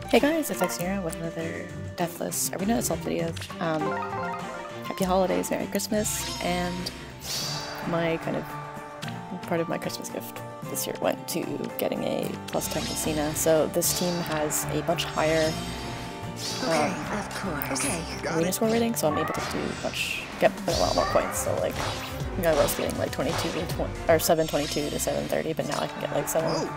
Hey guys, it's Lucina with another Deathless Arena Assault video. Happy holidays, Merry Christmas, and my part of my Christmas gift this year went to getting a +10 Lucina. So this team has a much higher arena score rating, so I'm able to get a lot more points. So like, I was getting like 722 to 730, but now I can get like 7.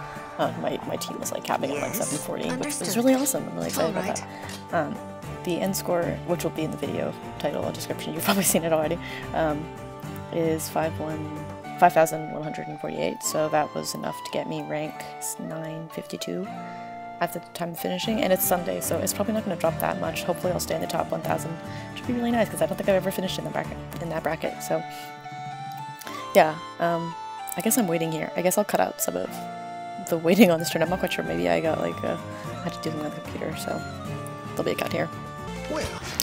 My team was like capping at like 740, which is really awesome. I'm really excited about that. The end score, which will be in the video title and description, you've probably seen it already, is 5,148. So that was enough to get me rank 952 at the time of finishing, and it's Sunday, so it's probably not going to drop that much. Hopefully, I'll stay in the top 1,000, which would be really nice because I don't think I've ever finished in that bracket. So yeah, I guess I'm waiting here. I guess I'll cut out some of the waiting on this turn. I'm not quite sure. Maybe I got like I had to do something on the computer, so there'll be a cut here.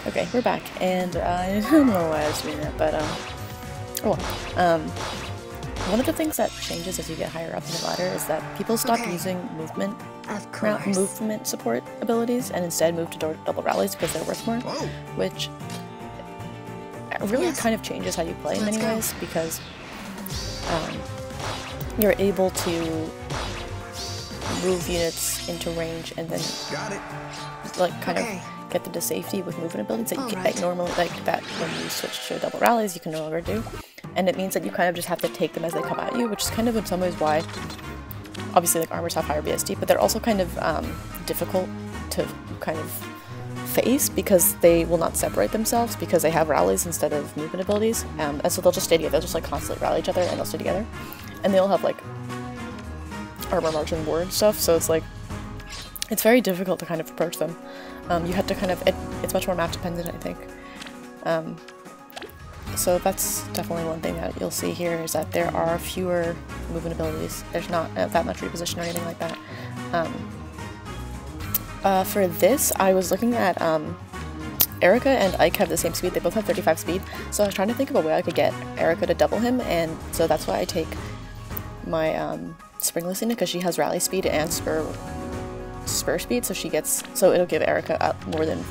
Okay, we're back, and I don't know why I was doing that, but one of the things that changes as you get higher up in the ladder is that people stop using movement support abilities and instead move to double rallies because they're worth more, which really kind of changes how you play in many ways, because you're able to move units into range and then like kind of get them to safety with movement abilities that you can normally, like that when you switch to double rallies you can no longer do, and it means that you kind of just have to take them as they come at you, which is kind of in some ways why obviously like armors have higher BSD, but they're also kind of difficult to kind of face because they will not separate themselves because they have rallies instead of movement abilities, and so they'll just stay together. They'll just like constantly rally each other and they'll stay together, and they'll have like armor margin ward and stuff, so it's like it's very difficult to kind of approach them. You have to kind of it's much more map dependent, I think. So that's definitely one thing that you'll see here, is that there are fewer movement abilities. There's not that much reposition or anything like that. For this, I was looking at Erica and Ike have the same speed. They both have 35 speed, so I was trying to think of a way I could get Erica to double him, and so that's why I take my Spring Lucina, because she has rally speed and spur speed, so it'll give Erica more than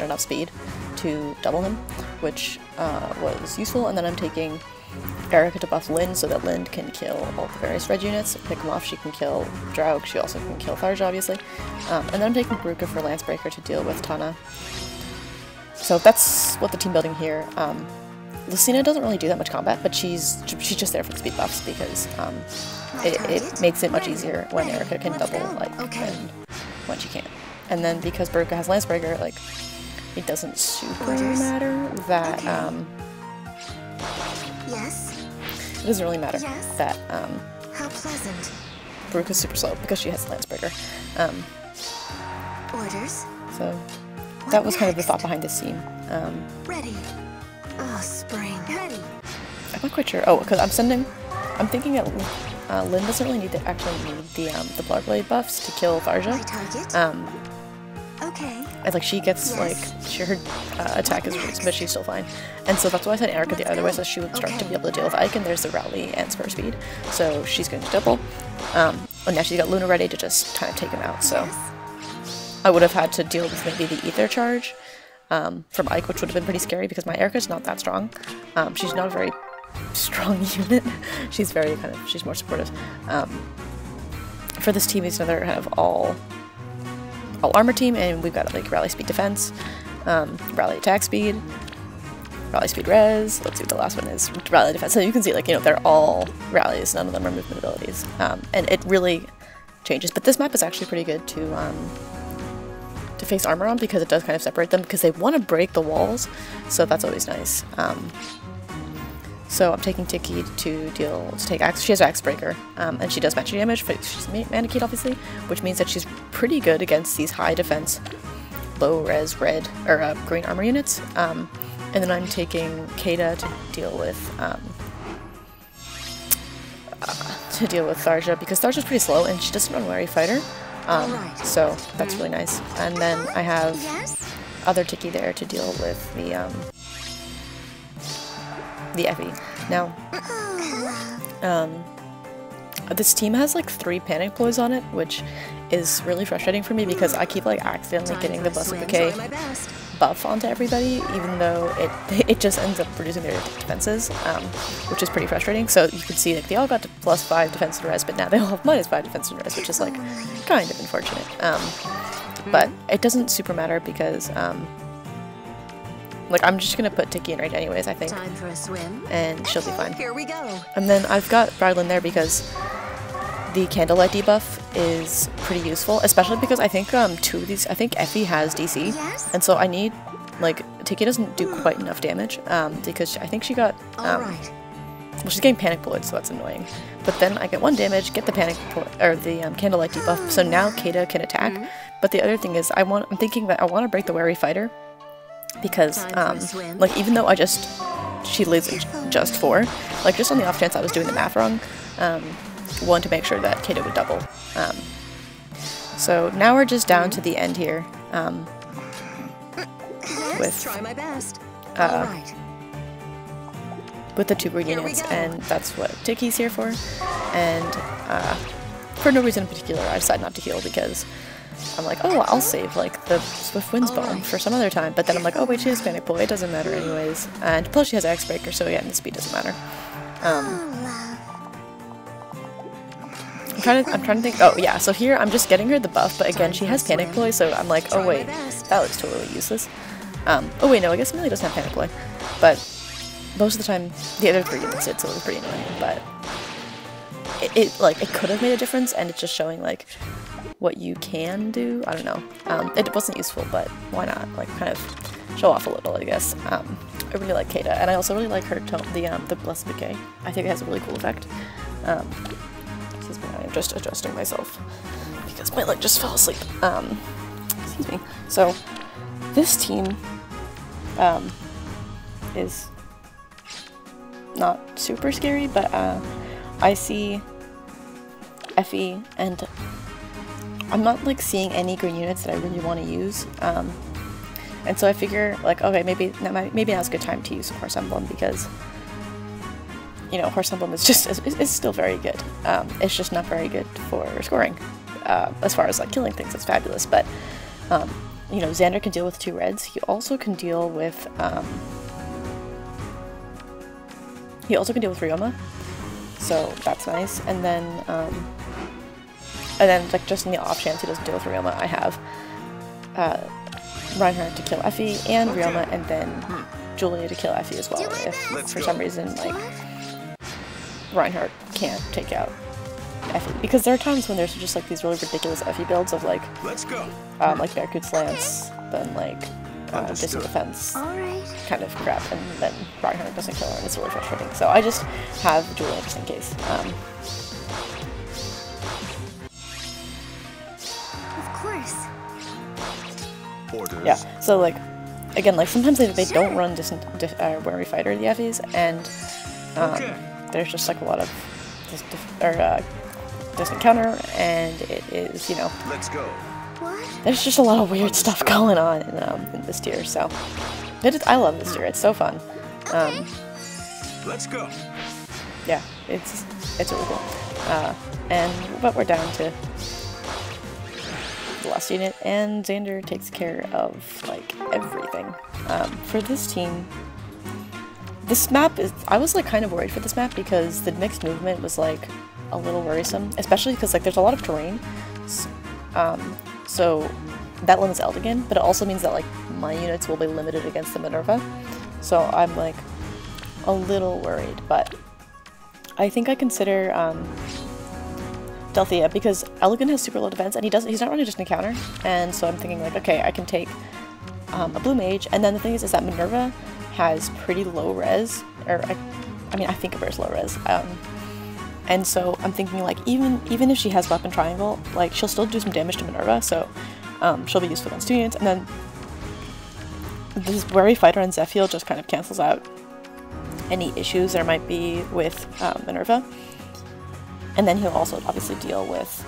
enough speed to double him, which was useful. And then I'm taking Erica to buff Lynn so that Lynn can kill all the various red units, pick them off. She can kill Draug, she also can kill Tharja, obviously. And then I'm taking Baruka for Lancebreaker to deal with Tana. So that's what the team building here. Lucina doesn't really do that much combat, but she's just there for the speed buffs because it makes it much easier when Erica can double and when she can't. And then because Baruka has Lancebreaker, like it doesn't super matter that it doesn't really matter that how pleasant. Baruka's super slow because she has Lancebreaker. Orders. So that was kind of the thought behind this scene. Ready. Oh, spring. Ready. I'm not quite sure. Oh, because I'm thinking that Lynn doesn't really actually need the Blood Blade buffs to kill Tharja. Okay. And like she gets her attack is reduced, but she's still fine. And so that's why I said Erica the other way, so she would start to be able to deal with Ike, and there's the rally and spur speed. So she's going to double. And now she's got Luna ready to just kind of take him out. So I would have had to deal with maybe the ether charge from Ike, which would have been pretty scary because my Erica's not that strong. She's not a very strong unit. She's she's more supportive. For this team, it's another kind of all armor team, and we've got like rally speed defense, rally attack speed, rally speed res. Let's see what the last one is. Rally defense. So you can see, like, they're all rallies. None of them are movement abilities, and it really changes. But this map is actually pretty good to face armor on because it does kind of separate them because they want to break the walls. So that's always nice. So I'm taking Tiki to take Axe. She has Axe Breaker, and she does magic damage, but she's Manakite obviously, which means that she's pretty good against these high defense, low res red or green armor units. And then I'm taking Kata to deal with Tharja because Tharja's pretty slow and she doesn't run Wary Fighter. So that's really nice. And then I have other Tiki there to deal with the Effie. Now, this team has like 3 panic ploys on it, which is really frustrating for me because I keep like accidentally getting the Blessed Bouquet Try my best. buff onto everybody, even though it just ends up reducing their defenses, which is pretty frustrating. So you can see like they all got to +5 defense and res, but now they all have -5 defense and res, which is like kind of unfortunate. But it doesn't super matter because like I'm just gonna put Tiki in right anyways, I think, Time for a swim. and she'll be fine. Here we go. And then I've got Bradlin there because the candlelight debuff is pretty useful, especially because I think two of these, I think Effie has DC, Yes? and so I need, like, Tiki doesn't do quite enough damage, because I think she got, All right. well, she's getting panic bullet, so that's annoying. But then I get 1 damage, get the panic or the candlelight debuff, so now Kata can attack. But the other thing is, I'm thinking that I want to break the wary fighter, because like even though she lives at just 4, like just on the off chance I was doing the math wrong, one to make sure that Kata would double. So now we're just down to the end here, with Try my best. All right. with the 2 green units, and that's what Tiki's here for. And for no reason in particular, I decided not to heal because I'm like, oh, I'll save like the Swift Winds Bomb for some other time. But then I'm like, oh wait, she has Panic Pull, it doesn't matter anyways. And plus she has Axe Breaker, so yeah, the speed doesn't matter. I'm trying to think. Oh yeah, so here I'm just getting her the buff, but again she has Panic Ploy, so I'm like, oh wait, that looks totally useless. Oh wait, no, I guess Millie doesn't have Panic Ploy, but most of the time the other 3 units did, so it was pretty annoying. But it could have made a difference, and it's just showing like what you can do. I don't know. It wasn't useful, but why not? Like kind of show off a little, I guess. I really like Kata, and I also really like her tone, the Blessed Bouquet. I think it has a really cool effect. Excuse me, I'm just adjusting myself because my leg just fell asleep. Excuse me. So this team is not super scary, but I see Effie, and I'm not like seeing any green units that I really want to use. And so I figure like, okay, maybe now's a good time to use Horse Emblem because, you know, Horse Emblem is just is still very good. It's just not very good for scoring. As far as like killing things, it's fabulous. But you know, Xander can deal with 2 reds. He also can deal with Ryoma, so that's nice. And then like just in the off chance he doesn't deal with Ryoma, I have Reinhardt to kill Effie and Ryoma, and then Julia to kill Effie as well if for some reason like Reinhardt can't take out Effie, because there are times when there's just like these really ridiculous Effie builds of like like Barracuda's Lance, then like Distant Defense kind of crap, and then Reinhardt doesn't kill her, and it's really frustrating. So I just have Julia just in case. Of course. Yeah, so like, again, like sometimes they don't run Wary Fighter, the Effies, and there's just like a lot of distant counter, and it is, you know, there's just a lot of weird stuff going on in this tier, so I love this tier, it's so fun. Let's go. Yeah, it's really cool. But we're down to the last unit, and Xander takes care of like everything. For this team, this map is, I was like kind of worried for this map because the mixed movement was like a little worrisome, especially because like there's a lot of terrain, so that limits Eldigan, but it also means that like my units will be limited against the Minerva, so I'm like a little worried. But I think I consider Delthea, because Eldigan has super low defense, and he's not running just an encounter, and so I'm thinking like, okay, I can take a blue mage, and then the thing is that Minerva has pretty low res, or I mean I think of her as low res, and so I'm thinking like even if she has weapon triangle, like she'll still do some damage to Minerva, so she'll be useful against 2 units, and then this Wary Fighter on Zephiel just kind of cancels out any issues there might be with Minerva. And then he'll also obviously deal with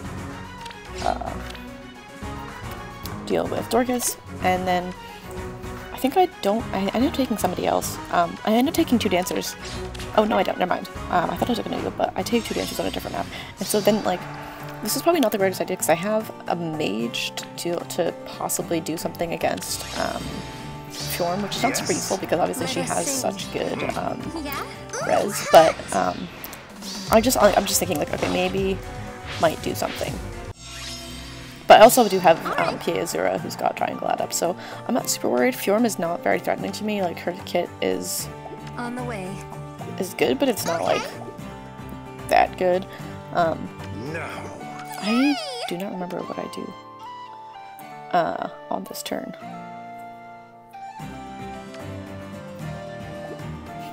Dorcas, and then I think I end up taking somebody else. I end up taking 2 dancers. Oh no, I don't. Never mind. I thought I was going to do it, but I take 2 dancers on a different map. And so then like this is probably not the greatest idea because I have a mage to possibly do something against Fjorm, which sounds pretty useful because obviously she has such good res, but I'm just thinking like, okay, maybe might do something. But I also do have Pia Azura, who's got Triangle Add Up, so I'm not super worried. Fjorm is not very threatening to me. Like, her kit is on the way. Is good, but it's not like that good. No. I do not remember what I do on this turn.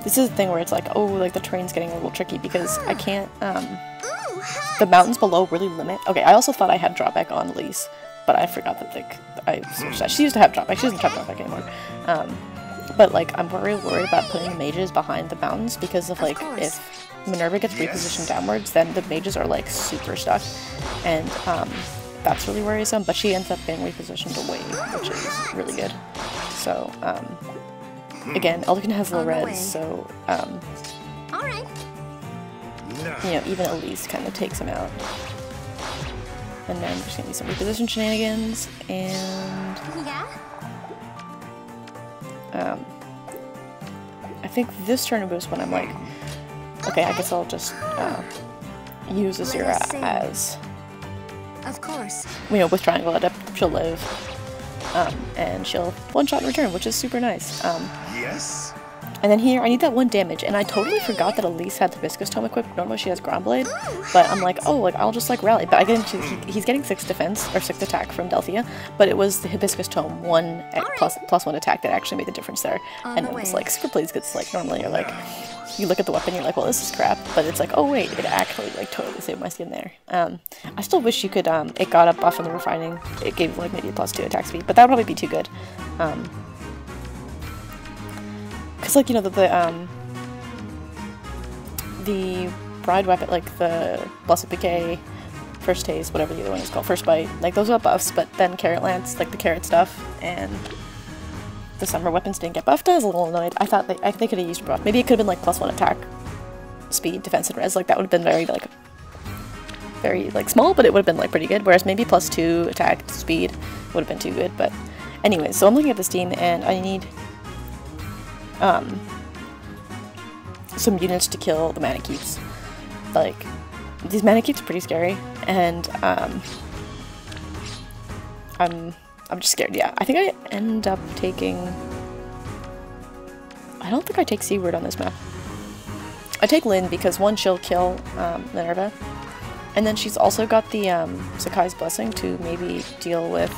This is the thing where it's like, oh, like the terrain's getting a little tricky because I can't, the mountains below really limit. Okay, I also thought I had drawback on Lise, but I forgot that, like, I switched that. She used to have drawback, she doesn't have drawback anymore. But, like, I'm very worried about putting the mages behind the mountains because of, like, if Minerva gets repositioned downwards, then the mages are, like, super stuck, and, that's really worrisome, but she ends up being repositioned away, which is really good. So, again, Elderkin has low res, so, Alright. you know, even Elise kind of takes him out. And then there's gonna be some reposition shenanigans, and I think this turn was when I'm like, okay, I guess I'll just use Azura as, Of course. you know, with Triangle Adept, she'll live, and she'll one-shot in return, which is super nice. Yes. And then here, I need that 1 damage, and I totally forgot that Elise had the Viscous Tome equipped. Normally she has Ground Blade, but I'm like, oh, like, I'll just, like, rally. But I get into, he's getting 6 defense, or 6 attack from Delphia, but it was the Hibiscus Tome plus 1 attack that actually made the difference there. And it was, like, super pleased, because, like, normally you're like, you look at the weapon, you're like, well, this is crap, but it's like, oh, wait, it actually, like, totally saved my skin there. I still wish you could, it got a buff in the refining. It gave, like, maybe a +2 attack speed, but that would probably be too good. Because, like, you know, the Bride weapon, like the Blessed Bouquet, First Taste, whatever the other one is called, First Bite, like, those got buffs, but then Carrot Lance, like the carrot stuff, and the summer weapons didn't get buffed. I was a little annoyed. I thought they could have used buff. Maybe it could have been, like, +1 attack, speed, defense, and res. Like, that would have been very, like, small, but it would have been, like, pretty good, whereas maybe +2 attack, speed would have been too good, but anyways, so I'm looking at this team, and I need some units to kill the Mannequins. Like, these Mannequins are pretty scary, and I'm just scared. Yeah, I think I end up taking, I don't think I take Seaward on this map. I take Lynn because, one, she'll kill Minerva, and then she's also got the Sakai's Blessing to maybe deal with,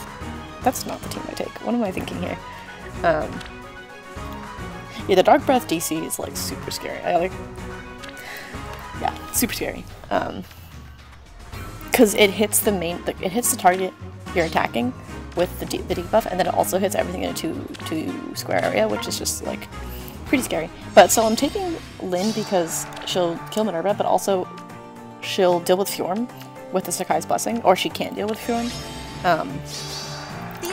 that's not the team I take. What am I thinking here? Yeah, the Dark Breath DC is, like, super scary. Yeah, super scary. Because it hits the main, like, it hits the target you're attacking with the debuff, and then it also hits everything in a two square area, which is just, like, pretty scary. But, so I'm taking Lynn because she'll kill Minerva, but also she'll deal with Fjorm with the Sakai's Blessing, or she can't deal with Fjorm.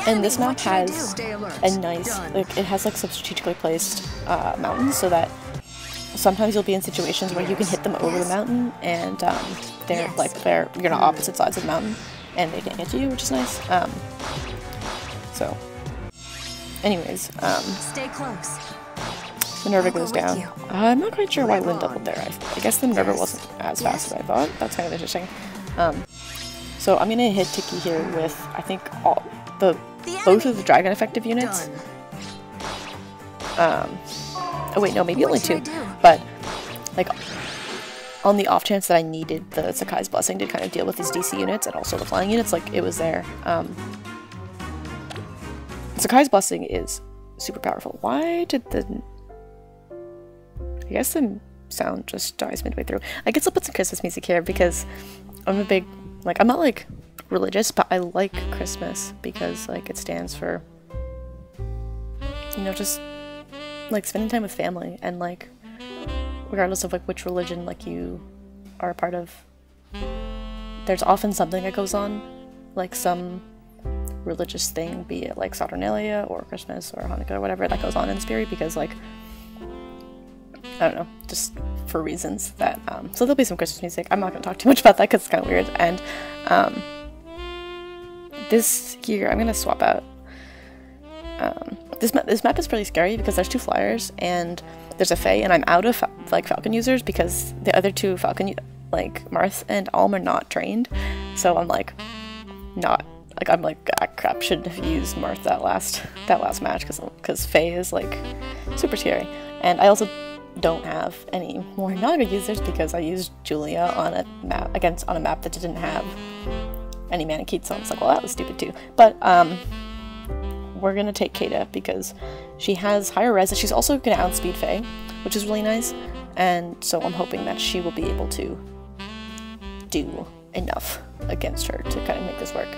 And this map has a nice, like, it has, like, some strategically placed mountains, so that sometimes you'll be in situations where you can hit them over the mountain, and they're, like, you're on opposite sides of the mountain, and they can't get to you, which is nice. So, anyways, stay close. Minerva goes down. I'm not quite sure why Lynn doubled there. I guess the Minerva wasn't as fast as I thought. That's kind of interesting. So I'm gonna hit Tiki here with, I think, both of the dragon effective units. Oh wait, no, maybe only 2. But, like, on the off chance that I needed the Sakai's Blessing to kind of deal with these DC units and also the flying units, like, it was there. Sakai's Blessing is super powerful. Why did the... I guess the sound just dies midway through. I guess I'll put some Christmas music here because I'm a big... Like, I'm not, like, religious, but I like Christmas because, like, it stands for, you know, just, like, spending time with family, and, like, regardless of, like, which religion, like, you are a part of, there's often something that goes on, like, some religious thing, be it, like, Saturnalia, or Christmas, or Hanukkah, or whatever that goes on in the spirit, because, like, I don't know, just for reasons that, so there'll be some Christmas music. I'm not going to talk too much about that because it's kind of weird. And this year, I'm going to swap out. This map is pretty scary because there's 2 flyers and there's a Fae, and I'm out of like Falcon users because the other 2 Falcon, like Marth and Alm, are not trained. So I'm like, I'm like, ah, crap, shouldn't have used Marth that last match because Fae is like super scary. And I also don't have any more Naga users because I used Julia on a map that didn't have any Manakete, so I was like, well, that was stupid too. But we're gonna take Kata because she has higher res, and she's also gonna outspeed Fae, which is really nice. And so I'm hoping that she will be able to do enough against her to kind of make this work.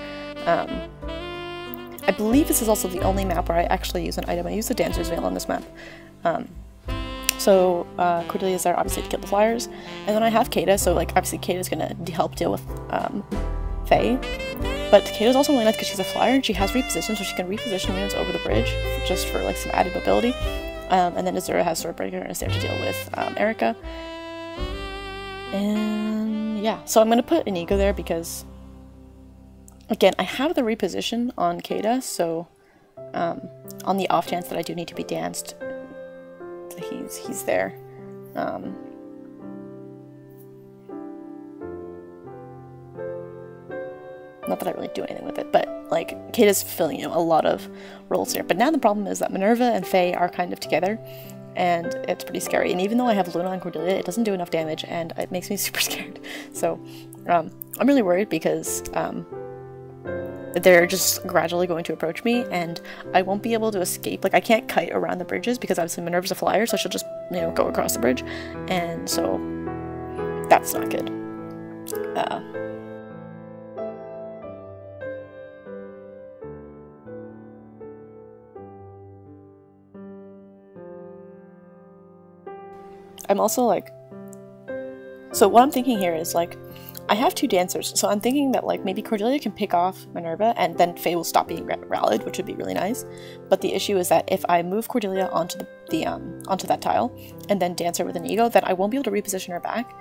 I believe this is also the only map where I actually use an item. I use the Dancer's Veil on this map. So Cordelia's there obviously to kill the flyers, and then I have Kata, so like obviously Kata's gonna help deal with Fae, but Kata's also really nice because she's a flyer and she has reposition, so she can reposition units over the bridge just for like some added mobility. And then Azura has Swordbreaker and is there to deal with Erica. And yeah, so I'm gonna put Inigo there because again, I have the reposition on Kata, so on the off chance that I do need to be danced, he's there. Not that I really do anything with it, but like Kata's filling, you know, a lot of roles here. But now the problem is that Minerva and Fae are kind of together, and it's pretty scary. And even though I have Luna and Cordelia, it doesn't do enough damage, and it makes me super scared. So I'm really worried because they're just gradually going to approach me, and I won't be able to escape. Like, I can't kite around the bridges because obviously Minerva's a flyer, so she'll just, you know, go across the bridge, and so that's not good. I'm also like, so what I'm thinking here is like, I have 2 dancers, so I'm thinking that like maybe Cordelia can pick off Minerva and then Fae will stop being rallied, which would be really nice. But the issue is that if I move Cordelia onto onto that tile and then dance her with an ego, then I won't be able to reposition her back.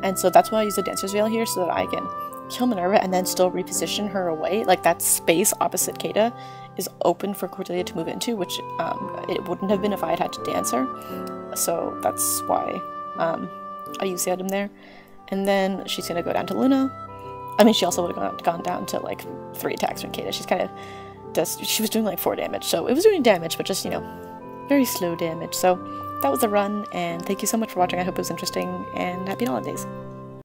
And so that's why I use the Dancer's Veil here, so that I can kill Minerva and then still reposition her away. Like that space opposite Kata is open for Cordelia to move into, which it wouldn't have been if I had to dance her. So that's why I use the item there. And then she's gonna go down to Luna. I mean, she also would have gone down to like 3 attacks from Kata. She's kind of she was doing like 4 damage, so it was doing damage, but just, you know, very slow damage. So that was the run, and thank you so much for watching. I hope it was interesting, and happy holidays.